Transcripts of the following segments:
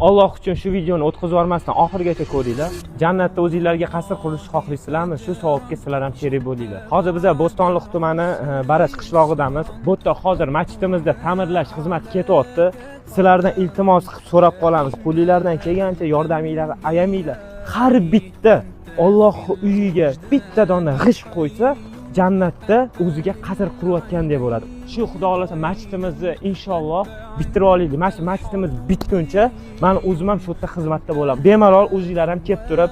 Alloh uchun shu videoni o'tkazib yubormasdan oxirigacha ko'ringlar. Jannatda o'zingizlarga qasr qurishni xohlaysizlarmi? Shu savobga sizlar ham sherik bo'linglar. Hozir biz Bo'stonliq tumani Baraj qishlog'idamiz. Bu yerda hozir masjidimizda ta'mirlash xizmati ketyapti. Sizlardan iltimos so'rab qolamiz. Qo'lingizlardan kelgancha yordaminglarni ayamanglar. Har bitta Alloh uyiga bitta dona g'isht qo'ysa, jannatda o'ziga qasr qurayotgandek bo'ladi. Shu Xudo xolasa masjidimizni inshaalloh bitirib olaylik. Masjidimiz bitguncha men o'zim ham shu yerda xizmatda bo'laman. Bemalol o'zingizlar ham kelib turib,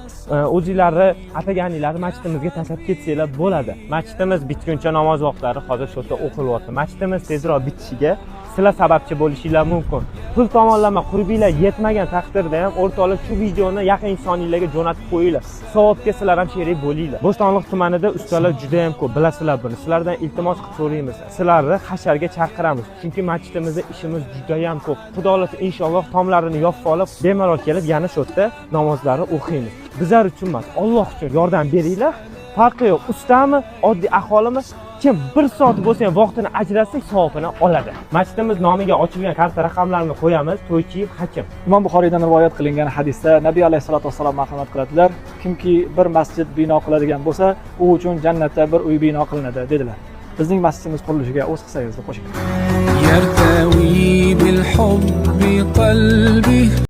o'zingizlarni ataganinglarni masjidimizga tashlab ketsanglar bo'ladi. Masjidimiz bitguncha namoz vaqtlari hozir shu yerda o'qilyapti. Masjidimiz tezroq bitishiga sizlar sababchi bo'lishinglar mumkin. Pul tomonlama qurbinglar yetmagan taqdirda ham o'rtoqlar shu videoni yaqin insonlarga jo'natib qo'yinglar. Savobga sizlar ham sherik bo'linglar. Bo'stonliq tumanida ustalar juda ham ko'p, bilasizlar buni. Sizlardan iltimos qilib so'raymiz. Sizlarni hasharga chaqiramiz. Chunki masjidimizda ishimiz juda ham ko'p. Xudo xolasa inshaalloh tomlarini yopib olib, bemalol kelib yana shu yerda namozlarni o'qiymiz. Bizlar uchun emas, Alloh uchun yordam beringlar. Farqi yo'q, ustami, oddiy aholimi kim 1 soat bo'lsa ham vaqtini ajratsa savobini oladi. Masjidimiz nomiga ochilgan karta raqamlarini qo'yamiz. To'ychiyev Hakim. Imom Buxoriydan rivoyat qilingan hadisda Nabiy alayhisolatu vasallam marhamat qiladilar. Kimki bir masjid bino qiladigan bo'lsa, u uchun jannatda bir uy bino qilinadi dedilar. Bizning masjidimiz qurilishiga o'z hissangizni qo'shing.